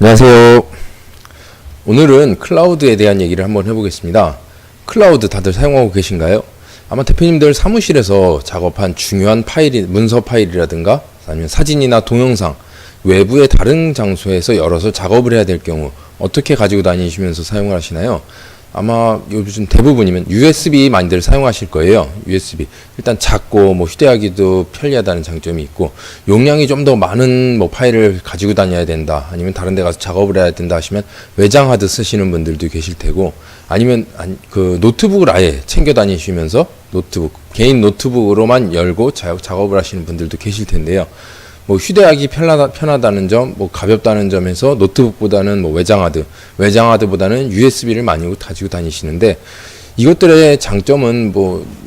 안녕하세요. 오늘은 클라우드에 대한 얘기를 한번 해보겠습니다. 클라우드 다들 사용하고 계신가요? 아마 대표님들 사무실에서 작업한 중요한 파일이, 문서 파일이라든가 아니면 사진이나 동영상, 외부의 다른 장소에서 열어서 작업을 해야 될 경우 어떻게 가지고 다니시면서 사용을 하시나요? 아마 요즘 대부분이면 USB 많이들 사용하실 거예요. USB. 일단 작고 휴대하기도 편리하다는 장점이 있고, 용량이 좀 더 많은 파일을 가지고 다녀야 된다, 아니면 다른 데 가서 작업을 해야 된다 하시면 외장 하드 쓰시는 분들도 계실 테고, 아니면 그 노트북을 아예 챙겨 다니시면서 개인 노트북으로만 열고 작업을 하시는 분들도 계실 텐데요. 휴대하기 편하다는 점, 가볍다는 점에서 노트북보다는 외장 하드보다는 USB를 많이 가지고 다니시는데, 이것들의 장점은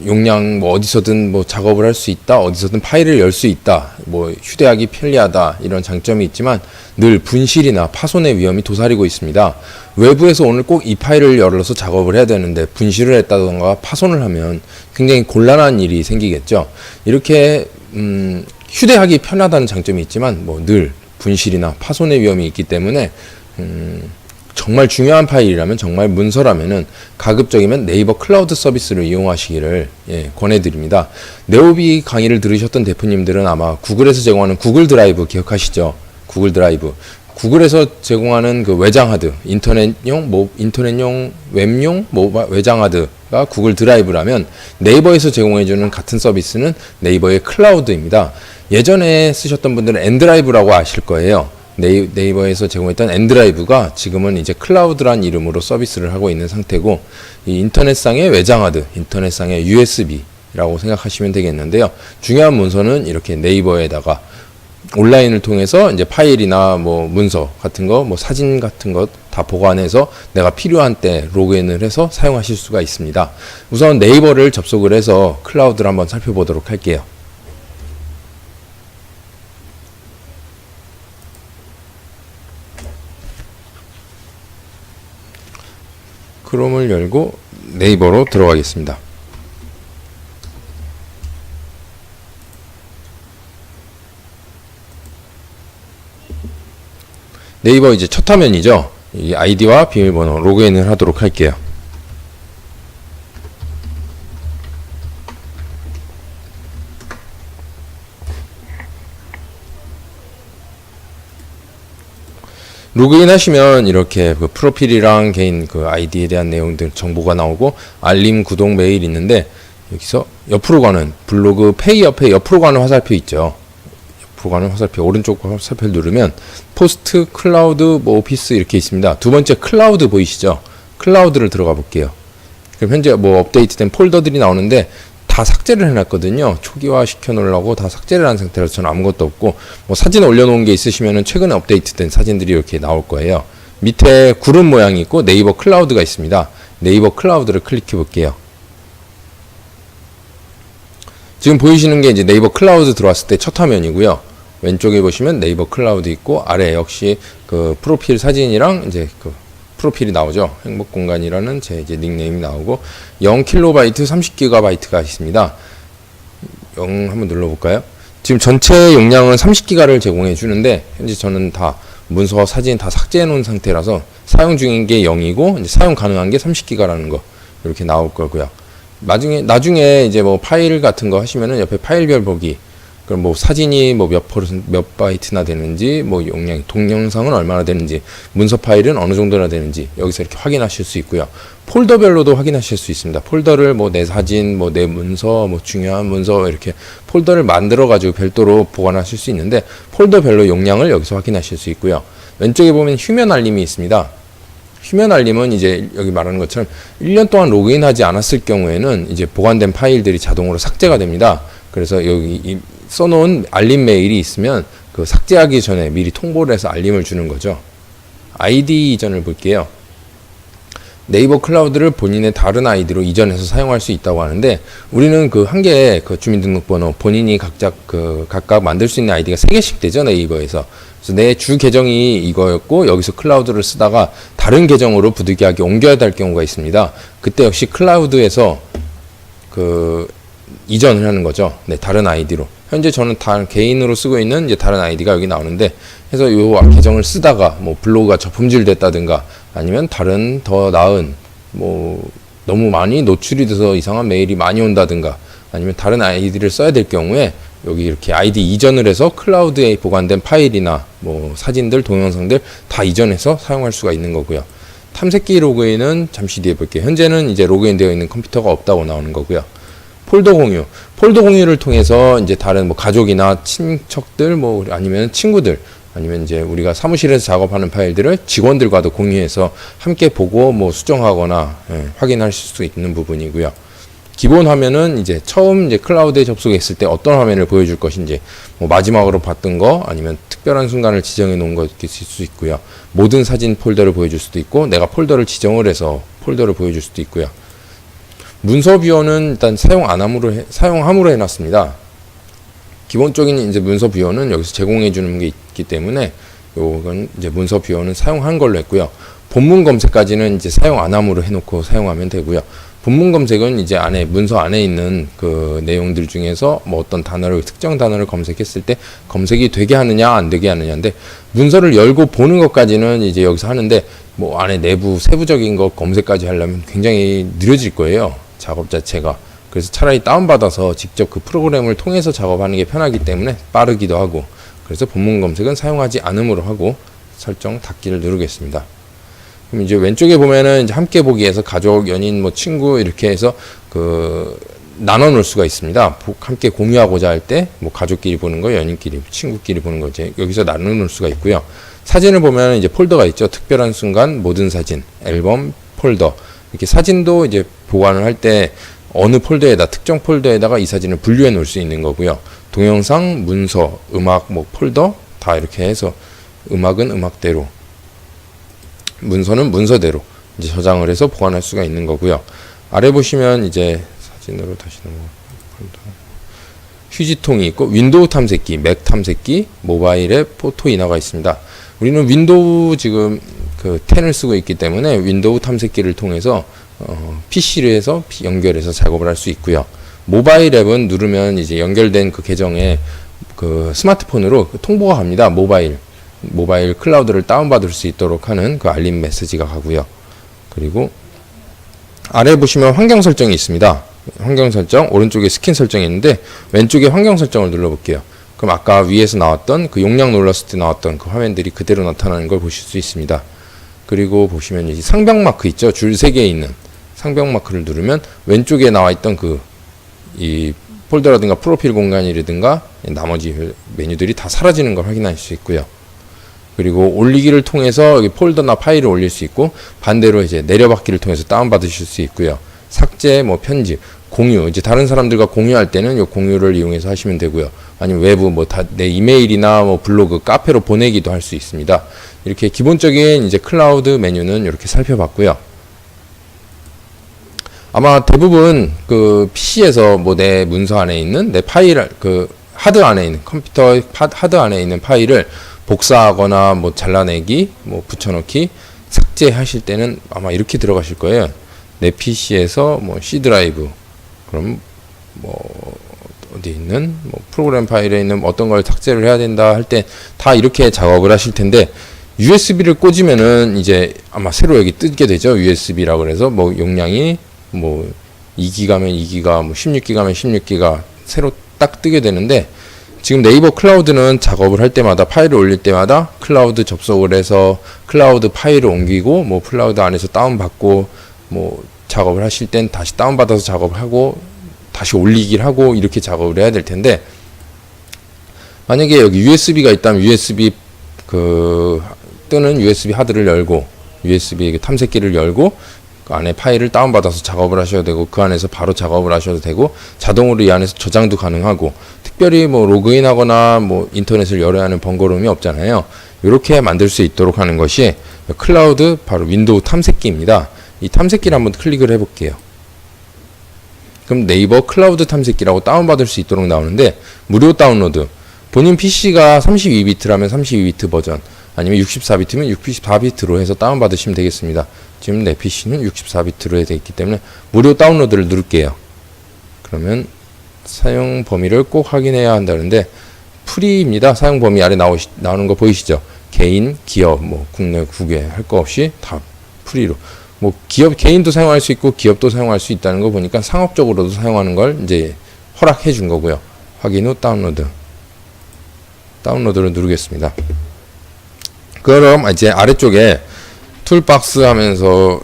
용량 어디서든 작업을 할 수 있다, 어디서든 파일을 열 수 있다, 휴대하기 편리하다, 이런 장점이 있지만 늘 분실이나 파손의 위험이 도사리고 있습니다. 외부에서 오늘 꼭 이 파일을 열어서 작업을 해야 되는데 분실을 했다던가 파손을 하면 굉장히 곤란한 일이 생기겠죠. 이렇게 휴대하기 편하다는 장점이 있지만 늘 분실이나 파손의 위험이 있기 때문에 정말 중요한 파일이라면, 정말 문서라면은 가급적이면 네이버 클라우드 서비스를 이용하시기를 권해드립니다. 네오비 강의를 들으셨던 대표님들은 아마 구글에서 제공하는 구글 드라이브 기억하시죠? 구글 드라이브. 구글에서 제공하는 그 외장 하드, 인터넷용 웹용 외장 하드가 구글 드라이브라면, 네이버에서 제공해주는 같은 서비스는 네이버의 클라우드입니다. 예전에 쓰셨던 분들은 엔드라이브라고 아실 거예요. 네이버에서 제공했던 엔드라이브가 지금은 이제 클라우드란 이름으로 서비스를 하고 있는 상태고, 이 인터넷상의 외장 하드, 인터넷상의 USB라고 생각하시면 되겠는데요. 중요한 문서는 이렇게 네이버에다가 온라인을 통해서 이제 파일이나 문서 같은 거, 사진 같은 거 다 보관해서 내가 필요한 때 로그인을 해서 사용하실 수가 있습니다. 우선 네이버를 접속을 해서 클라우드를 한번 살펴보도록 할게요. 크롬을 열고 네이버로 들어가겠습니다. 네이버 이제 첫 화면이죠. 이 아이디와 비밀번호 로그인을 하도록 할게요. 로그인 하시면 이렇게 그 프로필이랑 개인 그 아이디에 대한 내용들 정보가 나오고, 알림, 구독, 메일 있는데, 여기서 옆으로 가는 블로그 페이 옆에 옆으로 가는 화살표 있죠. 옆으로 가는 화살표, 오른쪽 화살표를 누르면 포스트, 클라우드, 오피스 이렇게 있습니다. 두 번째 클라우드 보이시죠? 클라우드를 들어가 볼게요. 그럼 현재 업데이트된 폴더들이 나오는데 다 삭제를 해놨거든요. 초기화 시켜놓으려고 다 삭제를 한 상태라서 저는 아무것도 없고, 사진 올려놓은 게 있으시면은 최근에 업데이트된 사진들이 이렇게 나올 거예요. 밑에 구름 모양이 있고 네이버 클라우드가 있습니다. 네이버 클라우드를 클릭해 볼게요. 지금 보이시는 게 이제 네이버 클라우드 들어왔을 때 첫 화면이고요. 왼쪽에 보시면 네이버 클라우드 있고, 아래 역시 그 프로필 사진이랑 이제 그 프로필이 나오죠. 행복공간이라는 제 이제 닉네임이 나오고, 0KB 30GB가 있습니다. 0 한번 눌러볼까요? 지금 전체 용량은 30GB를 제공해 주는데, 현재 저는 다 문서, 사진 다 삭제해 놓은 상태라서 사용 중인 게 0이고, 이제 사용 가능한 게 30GB라는 거 이렇게 나올 거고요. 나중에 이제 파일 같은 거 하시면은 옆에 파일별 보기, 그럼 사진이 몇 바이트나 되는지, 용량이, 동영상은 얼마나 되는지, 문서 파일은 어느 정도나 되는지 여기서 이렇게 확인하실 수 있고요. 폴더별로도 확인하실 수 있습니다. 폴더를 내 사진, 내 문서, 중요한 문서 이렇게 폴더를 만들어 가지고 별도로 보관하실 수 있는데, 폴더별로 용량을 여기서 확인하실 수 있고요. 왼쪽에 보면 휴면 알림이 있습니다. 휴면 알림은 이제 여기 말하는 것처럼 1년 동안 로그인하지 않았을 경우에는 이제 보관된 파일들이 자동으로 삭제가 됩니다. 그래서 여기 써놓은 알림 메일이 있으면 그 삭제하기 전에 미리 통보를 해서 알림을 주는 거죠. 아이디 이전을 볼게요. 네이버 클라우드를 본인의 다른 아이디로 이전해서 사용할 수 있다고 하는데, 우리는 그 한 개의 그 주민등록번호, 본인이 각각 만들 수 있는 아이디가 3개씩 되죠, 네이버에서. 그래서 내 주 계정이 이거였고, 여기서 클라우드를 쓰다가 다른 계정으로 부득이하게 옮겨야 될 경우가 있습니다. 그때 역시 클라우드에서 이전을 하는 거죠. 네, 다른 아이디로. 현재 저는 개인으로 쓰고 있는 이제 다른 아이디가 여기 나오는데, 해서 요 계정을 쓰다가 뭐 블로그가 저품질됐다든가 아니면 다른 더 나은 뭐 너무 많이 노출이 돼서 이상한 메일이 많이 온다든가 아니면 다른 아이디를 써야 될 경우에 여기 이렇게 아이디 이전을 해서 클라우드에 보관된 파일이나 뭐 사진들, 동영상들 다 이전해서 사용할 수가 있는 거고요. 탐색기 로그인은 잠시 뒤에 볼게요. 현재는 이제 로그인 되어 있는 컴퓨터가 없다고 나오는 거고요. 폴더 공유. 폴더 공유를 통해서 이제 다른 뭐 가족이나 친척들 뭐 아니면 친구들 아니면 이제 우리가 사무실에서 작업하는 파일들을 직원들과도 공유해서 함께 보고 뭐 수정하거나 확인하실 수 있는 부분이고요. 기본 화면은 이제 처음 이제 클라우드에 접속했을 때 어떤 화면을 보여줄 것인지 뭐 마지막으로 봤던 거 아니면 특별한 순간을 지정해 놓은 것일 수 있고요. 모든 사진 폴더를 보여줄 수도 있고 내가 폴더를 지정을 해서 폴더를 보여줄 수도 있고요. 문서 뷰어는 일단 사용함으로 해놨습니다. 기본적인 이제 문서 뷰어는 여기서 제공해 주는 게 있기 때문에 요건 이제 문서 뷰어는 사용한 걸로 했고요. 본문 검색까지는 이제 사용 안 함으로 해놓고 사용하면 되고요. 본문 검색은 이제 안에 문서 안에 있는 그 내용들 중에서 뭐 어떤 단어를 특정 단어를 검색했을 때 검색이 되게 하느냐 안 되게 하느냐인데 문서를 열고 보는 것까지는 이제 여기서 하는데 뭐 안에 내부 세부적인 거 검색까지 하려면 굉장히 느려질 거예요. 작업 자체가. 그래서 차라리 다운받아서 직접 그 프로그램을 통해서 작업하는 게 편하기 때문에 빠르기도 하고 그래서 본문 검색은 사용하지 않음으로 하고 설정 닫기를 누르겠습니다. 그럼 이제 왼쪽에 보면은 이제 함께 보기에서 가족, 연인, 뭐 친구 이렇게 해서 그 나눠 놓을 수가 있습니다. 함께 공유하고자 할 때 뭐 가족끼리 보는 거, 연인끼리, 친구끼리 보는 거 이제 여기서 나눠 놓을 수가 있고요. 사진을 보면 이제 폴더가 있죠. 특별한 순간, 모든 사진, 앨범, 폴더. 이렇게 사진도 이제 보관을 할 때 어느 폴더에다 특정 폴더에다가 이 사진을 분류해 놓을 수 있는 거고요. 동영상, 문서, 음악, 뭐 폴더 다 이렇게 해서 음악은 음악대로 문서는 문서대로 이제 저장을 해서 보관할 수가 있는 거고요. 아래 보시면 이제 사진으로 다시 휴지통이 있고 윈도우 탐색기, 맥 탐색기, 모바일 앱, 포토 인화가 있습니다. 우리는 윈도우 지금 그 10을 쓰고 있기 때문에 윈도우 탐색기를 통해서 PC를 해서 연결해서 작업을 할 수 있고요. 모바일 앱은 누르면 이제 연결된 그 계정에 그 스마트폰으로 통보가 갑니다. 모바일 클라우드를 다운받을 수 있도록 하는 그 알림 메시지가 가고요. 그리고 아래 보시면 환경 설정이 있습니다. 환경 설정, 오른쪽에 스킨 설정이 있는데 왼쪽에 환경 설정을 눌러볼게요. 그럼 아까 위에서 나왔던 그 용량 눌렀을 때 나왔던 그 화면들이 그대로 나타나는 걸 보실 수 있습니다. 그리고 보시면 이 상병 마크 있죠. 줄 3개 있는 상병 마크를 누르면 왼쪽에 나와 있던 이 폴더라든가 프로필 공간이라든가 나머지 메뉴들이 다 사라지는 걸 확인할 수 있고요. 그리고 올리기를 통해서 여기 폴더나 파일을 올릴 수 있고 반대로 이제 내려받기를 통해서 다운받으실 수 있고요. 삭제, 뭐 편집, 공유, 이제 다른 사람들과 공유할 때는 이 공유를 이용해서 하시면 되고요. 아니면 외부 뭐 내 이메일이나 뭐 블로그, 카페로 보내기도 할 수 있습니다. 이렇게 기본적인 이제 클라우드 메뉴는 이렇게 살펴봤고요. 아마 대부분 그 PC에서 뭐 내 문서 안에 있는 내 파일, 그 하드 안에 있는 컴퓨터 하드 안에 있는 파일을 복사하거나 뭐 잘라내기, 뭐 붙여넣기, 삭제하실 때는 아마 이렇게 들어가실 거예요. 내 PC에서 뭐 C 드라이브, 그럼 뭐 어디 있는 뭐 프로그램 파일에 있는 어떤 걸 삭제를 해야 된다 할 때 다 이렇게 작업을 하실 텐데 USB를 꽂으면은 이제 아마 새로 여기 뜨게 되죠. USB라고 그래서 뭐 용량이 뭐 2기가면 2기가, 뭐 16기가면 16기가 새로 딱 뜨게 되는데 지금 네이버 클라우드는 작업을 할 때마다 파일을 올릴 때마다 클라우드 접속을 해서 클라우드 파일을 옮기고 뭐 클라우드 안에서 다운받고 뭐 작업을 하실 땐 다시 다운받아서 작업을 하고 다시 올리기를 하고 이렇게 작업을 해야 될 텐데 만약에 여기 USB가 있다면 USB 그 뜨는 USB 하드를 열고 USB 탐색기를 열고 그 안에 파일을 다운받아서 작업을 하셔도 되고 그 안에서 바로 작업을 하셔도 되고 자동으로 이 안에서 저장도 가능하고 특별히 뭐 로그인하거나 뭐 인터넷을 열어야 하는 번거로움이 없잖아요. 이렇게 만들 수 있도록 하는 것이 클라우드 바로 윈도우 탐색기입니다. 이 탐색기를 한번 클릭을 해볼게요. 그럼 네이버 클라우드 탐색기라고 다운받을 수 있도록 나오는데 무료 다운로드 본인 PC가 32비트라면 32비트 버전 아니면 64비트면 64비트로 해서 다운받으시면 되겠습니다. 지금 내 PC는 64비트로 되어 있기 때문에 무료 다운로드를 누를게요. 그러면 사용 범위를 꼭 확인해야 한다는데 프리입니다. 사용 범위 아래 나오는 거 보이시죠? 개인, 기업, 뭐 국내, 국외 할 거 없이 다 프리로. 뭐 기업 개인도 사용할 수 있고 기업도 사용할 수 있다는 거 보니까 상업적으로도 사용하는 걸 이제 허락해 준 거고요. 확인 후 다운로드를 누르겠습니다. 그럼 이제 아래쪽에 툴박스 하면서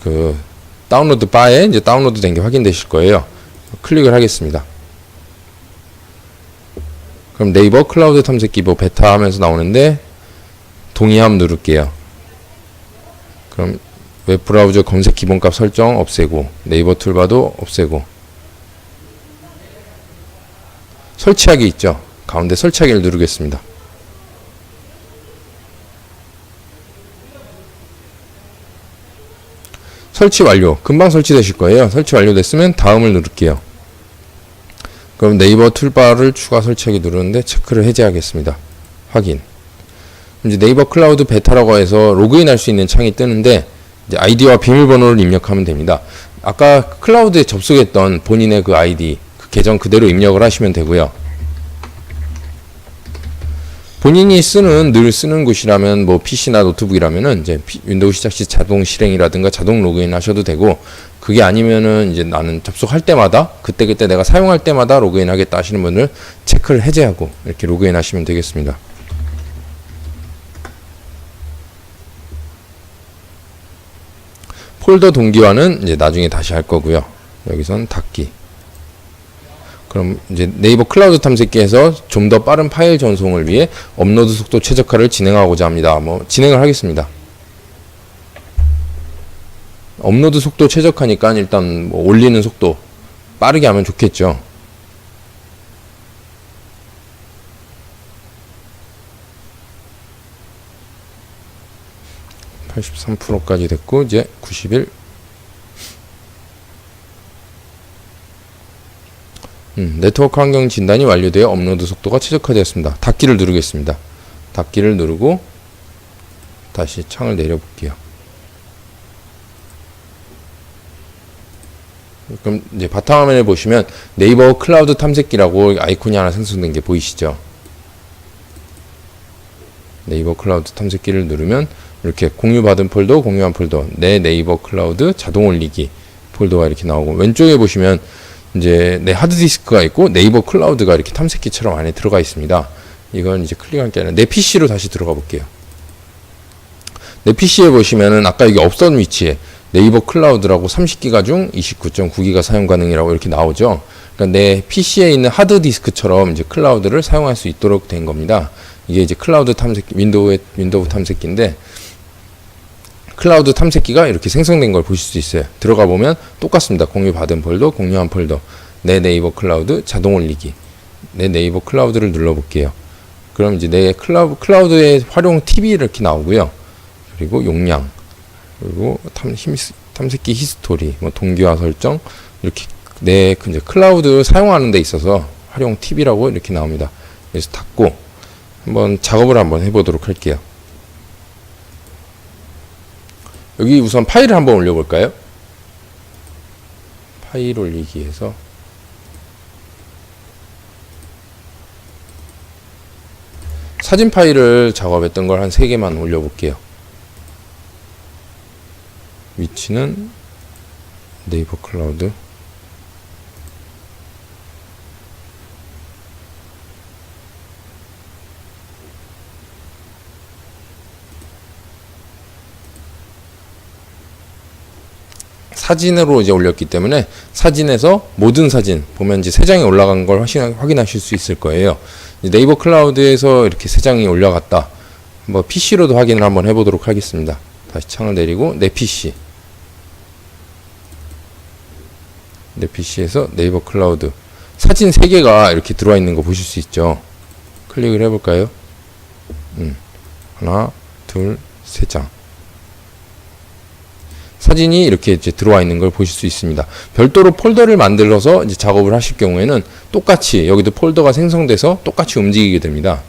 그 다운로드 바에 이제 다운로드 된 게 확인되실 거예요. 클릭을 하겠습니다. 그럼 네이버 클라우드 탐색기 뭐 베타 하면서 나오는데 동의함 누를게요. 그럼 웹브라우저 검색 기본값 설정 없애고 네이버 툴바도 없애고 설치하기 있죠. 가운데 설치하기를 누르겠습니다. 설치 완료. 금방 설치되실 거예요. 설치 완료됐으면 다음을 누를게요. 그럼 네이버 툴바를 추가 설치하기 누르는데 체크를 해제하겠습니다. 확인. 이제 네이버 클라우드 베타라고 해서 로그인 할 수 있는 창이 뜨는데 이제 아이디와 비밀번호를 입력하면 됩니다. 아까 클라우드에 접속했던 본인의 그 아이디, 그 계정 그대로 입력을 하시면 되고요. 본인이 늘 쓰는 곳이라면 뭐 PC나 노트북이라면은 이제 윈도우 시작 시 자동 실행이라든가 자동 로그인 하셔도 되고, 그게 아니면은 이제 나는 접속할 때마다 그때 내가 사용할 때마다 로그인 하겠다 하시는 분들 체크를 해제하고 이렇게 로그인 하시면 되겠습니다. 폴더 동기화는 이제 나중에 다시 할 거고요. 여기선 닫기. 그럼 이제 네이버 클라우드 탐색기에서 좀 더 빠른 파일 전송을 위해 업로드 속도 최적화를 진행하고자 합니다. 진행을 하겠습니다. 업로드 속도 최적화니까 일단 올리는 속도 빠르게 하면 좋겠죠. (83%까지) 됐고 이제 91. 네트워크 환경 진단이 완료되어 업로드 속도가 최적화되었습니다. 닫기를 누르겠습니다. 닫기를 누르고 다시 창을 내려볼게요. 그럼 이제 바탕화면에 보시면 네이버 클라우드 탐색기라고 아이콘이 하나 생성된 게 보이시죠? 네이버 클라우드 탐색기를 누르면 이렇게 공유받은 폴더, 공유한 폴더, 내 네이버 클라우드 자동 올리기 폴더가 이렇게 나오고, 왼쪽에 보시면 이제 내 하드디스크가 있고 네이버 클라우드가 이렇게 탐색기처럼 안에 들어가 있습니다. 이건 이제 클릭할 게 아니라 내 PC로 다시 들어가 볼게요. 내 PC에 보시면은 아까 여기 없던 위치에 네이버 클라우드라고 30기가 중 29.9기가 사용 가능이라고 이렇게 나오죠. 그러니까 내 PC에 있는 하드디스크처럼 이제 클라우드를 사용할 수 있도록 된 겁니다. 이게 이제 클라우드 탐색기, 윈도우 탐색기인데, 클라우드 탐색기가 이렇게 생성된 걸 보실 수 있어요. 들어가 보면 똑같습니다. 공유받은 폴더, 공유한 폴더, 내 네이버 클라우드 자동 올리기, 내 네이버 클라우드를 눌러볼게요. 그럼 이제 내 클라우드의 활용 팁이 이렇게 나오고요. 그리고 용량, 그리고 탐색기 히스토리, 동기화 설정, 이렇게 내 이제 클라우드 사용하는 데 있어서 활용 팁이라고 이렇게 나옵니다. 그래서 닫고 한번 작업을 한번 해보도록 할게요. 여기 우선 파일을 한번 올려볼까요? 파일 올리기 해서 사진 파일을 작업했던 걸 한 3개만 올려볼게요. 위치는 네이버 클라우드, 사진으로 이제 올렸기 때문에 사진에서 모든 사진 보면 이제 3장이 올라간 걸 확인하실 수 있을 거예요. 네이버 클라우드에서 이렇게 3장이 올라갔다. PC로도 확인을 한번 해보도록 하겠습니다. 다시 창을 내리고 내 PC에서 네이버 클라우드 사진 3개가 이렇게 들어와 있는 거 보실 수 있죠. 클릭을 해볼까요? 하나, 둘, 3장. 사진이 이렇게 이제 들어와 있는 걸 보실 수 있습니다. 별도로 폴더를 만들어서 이제 작업을 하실 경우에는 똑같이 여기도 폴더가 생성돼서 똑같이 움직이게 됩니다.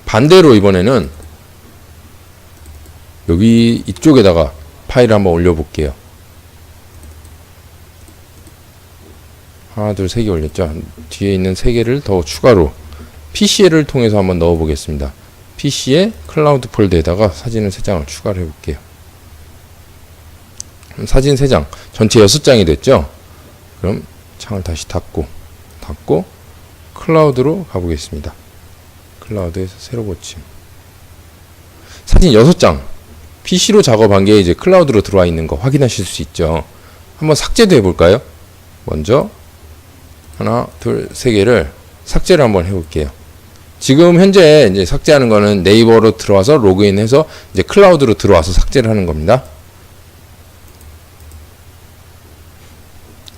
반대로 이번에는 여기 이쪽에다가 파일을 한번 올려볼게요. 하나, 둘, 세 개 올렸죠. 뒤에 있는 세 개를 더 추가로 PC를 통해서 한번 넣어 보겠습니다. PC에 클라우드 폴더에다가 사진을 3장을 추가를 해볼게요. 사진 3장, 전체 6장이 됐죠. 그럼 창을 다시 닫고 클라우드로 가보겠습니다. 클라우드에서 새로 고침. 사진 6장, PC로 작업한 게 이제 클라우드로 들어와 있는 거 확인하실 수 있죠. 한번 삭제도 해볼까요? 먼저 하나, 둘, 세 개를 삭제를 한번 해볼게요. 지금 현재 이제 삭제하는 거는 네이버로 들어와서 로그인해서 이제 클라우드로 들어와서 삭제를 하는 겁니다.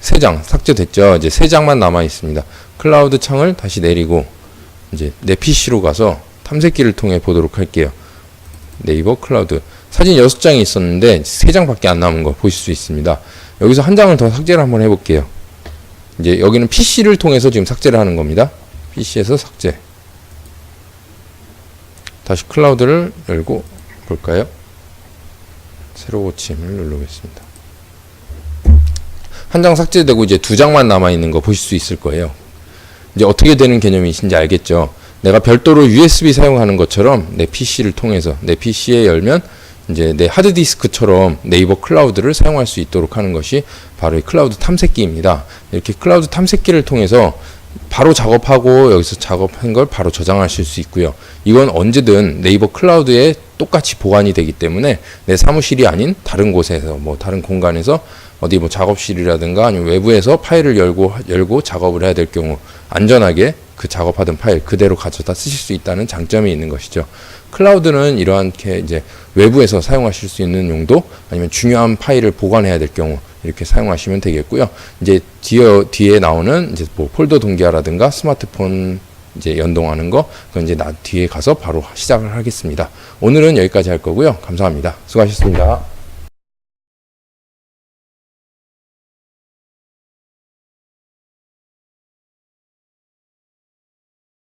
3장 삭제됐죠. 이제 3장만 남아 있습니다. 클라우드 창을 다시 내리고 이제 내 PC로 가서 탐색기를 통해 보도록 할게요. 네이버 클라우드 사진 6장이 있었는데 3장밖에 안 남은 거 보실 수 있습니다. 여기서 한 장을 더 삭제를 한번 해볼게요. 이제 여기는 PC를 통해서 지금 삭제를 하는 겁니다. PC에서 삭제. 다시 클라우드를 열고 볼까요? 새로 고침을 누르겠습니다. 한 장 삭제되고 이제 2장만 남아있는 거 보실 수 있을 거예요. 이제 어떻게 되는 개념이신지 알겠죠? 내가 별도로 USB 사용하는 것처럼 내 PC를 통해서 내 PC에 열면 이제 내 하드디스크처럼 네이버 클라우드를 사용할 수 있도록 하는 것이 바로 이 클라우드 탐색기입니다. 이렇게 클라우드 탐색기를 통해서 바로 작업하고 여기서 작업한 걸 바로 저장하실 수 있고요. 이건 언제든 네이버 클라우드에 똑같이 보관이 되기 때문에 내 사무실이 아닌 다른 곳에서 뭐 다른 공간에서 어디 뭐 작업실이라든가 아니면 외부에서 파일을 열고 작업을 해야 될 경우 안전하게 그 작업하던 파일 그대로 가져다 쓰실 수 있다는 장점이 있는 것이죠. 클라우드는 이러한게 이제 외부에서 사용하실 수 있는 용도 아니면 중요한 파일을 보관해야 될 경우 이렇게 사용하시면 되겠고요. 이제 뒤에 나오는 이제 뭐 폴더 동기화라든가 스마트폰 이제 연동하는 거 그건 이제 뒤에 가서 바로 시작을 하겠습니다. 오늘은 여기까지 할 거고요. 감사합니다. 수고하셨습니다.